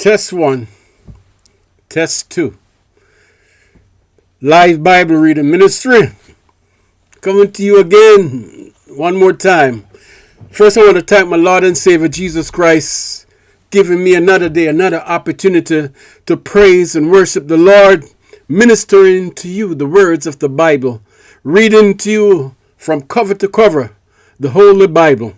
Test 1, Test 2. Live Bible Reading Ministry. Coming to you again one more time. First, I want to thank my Lord and Savior Jesus Christ, giving me another day, another opportunity to praise and worship the Lord, ministering to you the words of the Bible, reading to you from cover to cover the Holy Bible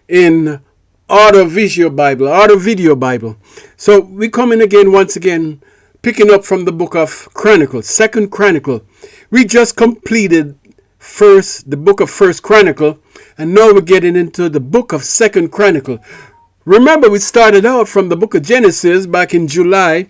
in audio-video Bible. So we come in again, once again, picking up from the book of Chronicles, Second Chronicle. We just completed the book of First Chronicle, and now we're getting into the book of Second Chronicle. Remember, we started out from the book of Genesis back in July.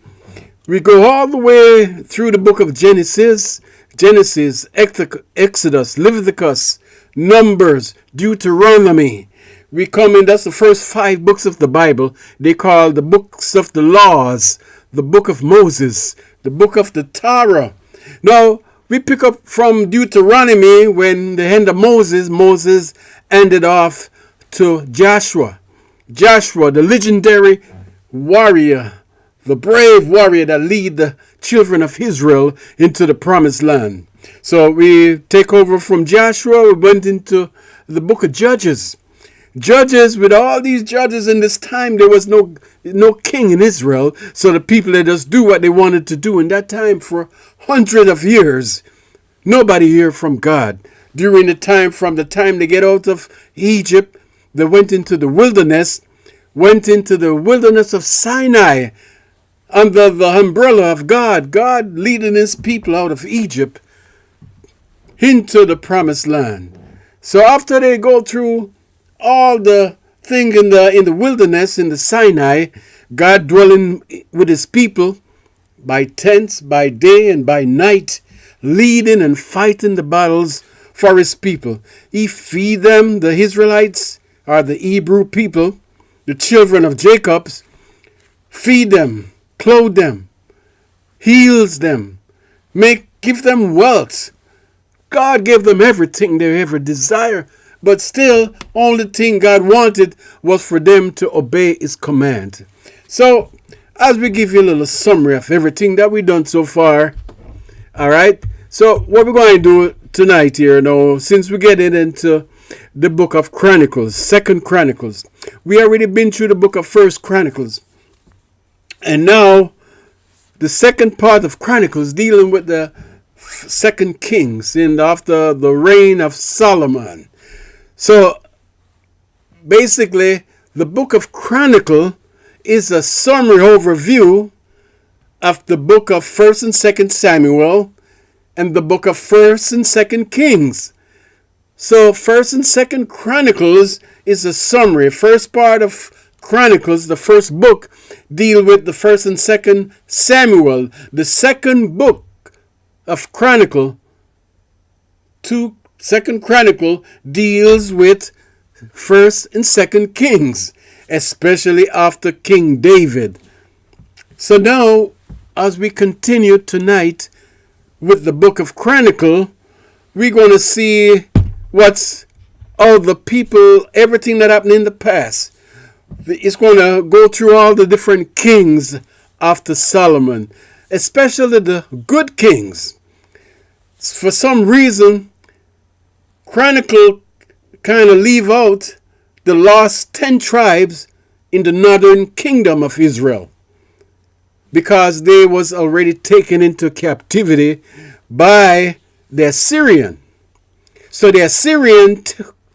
We go all the way through the book of Genesis, Exodus, Leviticus, Numbers, Deuteronomy. We come in, that's the first 5 books of the Bible. They call the books of the laws, the book of Moses, the book of the Torah. Now, we pick up from Deuteronomy when the hand of Moses ended off to Joshua. Joshua, the legendary warrior, the brave warrior that lead the children of Israel into the promised land. So we take over from Joshua. We went into the book of Judges. Judges, with all these judges in this time, there was no king in Israel. So the people, they just do what they wanted to do in that time for hundreds of years. Nobody heard from God. During the time, from the time they get out of Egypt, they went into the wilderness of Sinai under the umbrella of God. God leading his people out of Egypt into the promised land. So after they go through all the thing in the wilderness, in the Sinai, God dwelling with his people by tents, by day and by night, leading and fighting the battles for his people. He feed them, the Israelites, or the Hebrew people, the children of Jacob, feed them, clothe them, heals them, give them wealth. God gave them everything they ever desire. But still, only thing God wanted was for them to obey his command. So, as we give you a little summary of everything that we've done so far, all right? So, what we're going to do tonight here, now, since we get into the book of Chronicles, Second Chronicles, we already been through the book of First Chronicles. And now, the second part of Chronicles dealing with the Second Kings after the reign of Solomon. So, basically, the book of Chronicle is a summary overview of the book of 1st and 2nd Samuel and the book of 1st and 2nd Kings. So, 1st and 2nd Chronicles is a summary. First part of Chronicles, the first book, deal with the 1st and 2nd Samuel. The second book of Chronicle, 2nd Chronicle, deals with 1st and 2nd Kings, especially after King David. So now, as we continue tonight with the book of Chronicle, we're going to see what's all the people, everything that happened in the past. It's going to go through all the different kings after Solomon, especially the good kings. For some reason, Chronicle kind of leave out the lost 10 tribes in the northern kingdom of Israel because they was already taken into captivity by the Assyrian. So the Assyrian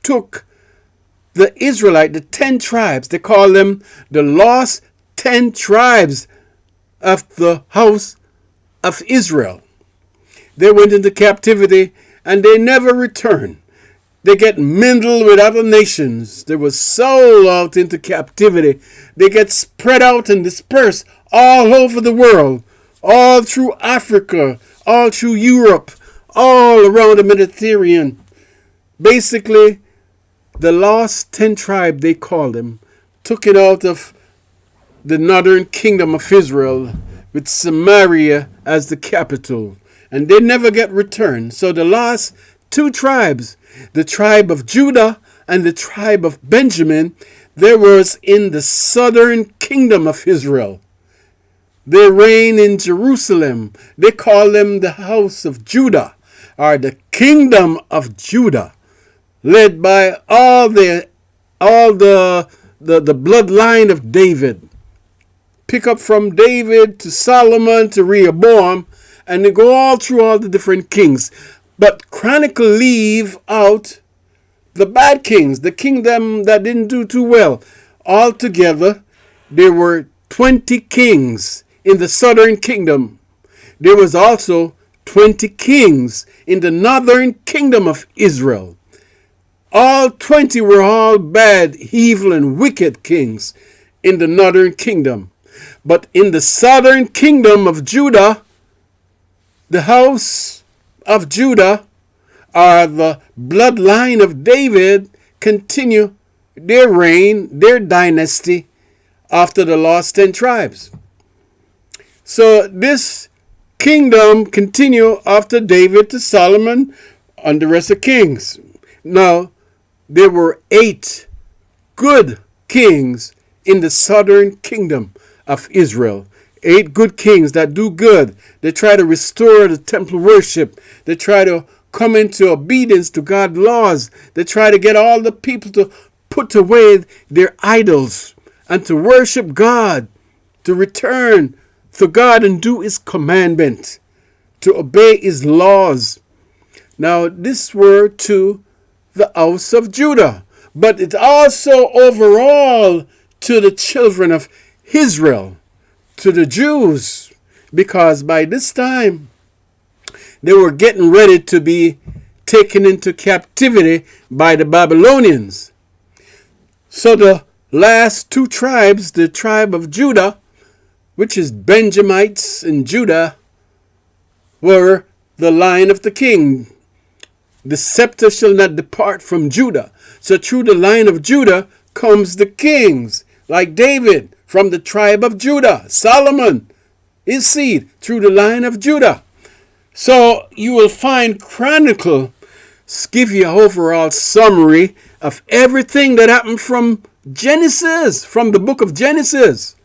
took the Israelite, the 10 tribes, they call them the lost 10 tribes of the house of Israel. They went into captivity and they never returned. They get mingled with other nations. They were sold out into captivity. They get spread out and dispersed all over the world, all through Africa, all through Europe, all around the Mediterranean. Basically, the lost 10 tribes, they call them, took it out of the northern kingdom of Israel with Samaria as the capital. And they never get returned. So the last 2 tribes, the tribe of Judah and the tribe of Benjamin, there was in the southern kingdom of Israel. They reign in Jerusalem. They call them the house of Judah, or the kingdom of Judah, led by all the bloodline of David. Pick up from David to Solomon to Rehoboam, and they go all through all the different kings. But Chronicle leave out the bad kings, the kingdom that didn't do too well. Altogether, there were 20 kings in the southern kingdom. There was also 20 kings in the northern kingdom of Israel. All 20 were all bad, evil, and wicked kings in the northern kingdom. But in the southern kingdom of Judah, the house of Judah, or the bloodline of David, continue their reign, their dynasty, after the lost 10 tribes. So this kingdom continue after David to Solomon and the rest of kings. Now, there were 8 good kings in the southern kingdom of Israel. 8 good kings that do good. They try to restore the temple worship. They try to come into obedience to God's laws. They try to get all the people to put away their idols and to worship God, to return to God and do His commandment, to obey His laws. Now, this were to the house of Judah, but it's also overall to the children of Israel, to the Jews, because by this time they were getting ready to be taken into captivity by the Babylonians. So the last 2 tribes, the tribe of Judah, which is Benjamites and Judah, were the line of the king. The scepter shall not depart from Judah. So through the line of Judah comes the kings, like David, from the tribe of Judah. Solomon, his seed, through the line of Judah. So you will find Chronicle give you an overall summary of everything that happened from Genesis, from the book of Genesis,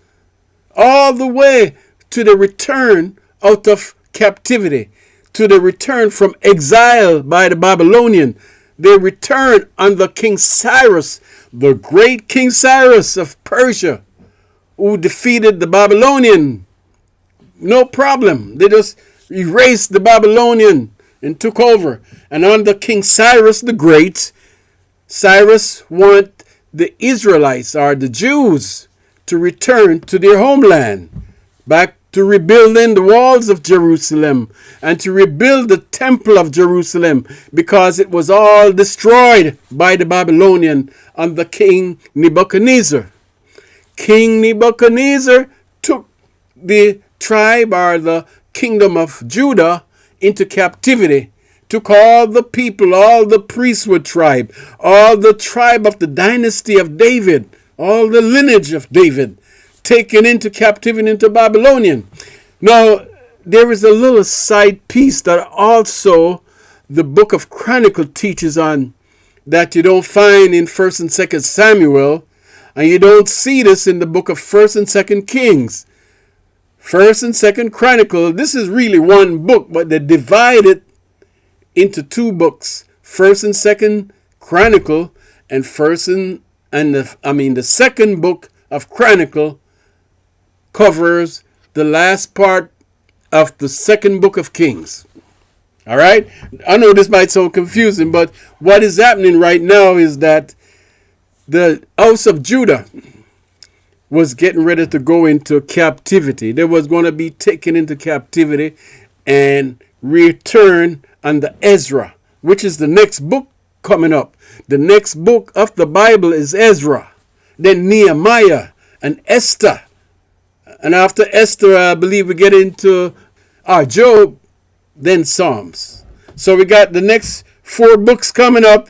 all the way to the return out of captivity, to the return from exile by the Babylonian. They returned under King Cyrus, the great King Cyrus of Persia, who defeated the Babylonian. No problem. They just erased the Babylonian and took over. And under King Cyrus the Great, Cyrus wanted the Israelites, or the Jews, to return to their homeland, back to rebuilding the walls of Jerusalem and to rebuild the temple of Jerusalem, because it was all destroyed by the Babylonian under King Nebuchadnezzar. King Nebuchadnezzar took the tribe, or the kingdom of Judah, into captivity, took all the people, all the priesthood tribe, all the tribe of the dynasty of David, all the lineage of David, taken into captivity into Babylonian. Now, there is a little side piece that also the book of Chronicles teaches on, that you don't find in 1st and 2nd Samuel, and you don't see this in the book of 1st and 2nd Kings. 1st and 2nd Chronicles, this is really one book, but they divide it into 2 books, 1st and 2nd Chronicle, and the 2nd book of Chronicle covers the last part of the 2nd book of Kings. All right? I know this might sound confusing, but what is happening right now is that the house of Judah was getting ready to go into captivity. They was going to be taken into captivity and return under Ezra, which is the next book coming up. The next book of the Bible is Ezra, then Nehemiah and Esther. And after Esther, I believe we get into Job, then Psalms. So we got the next 4 books coming up,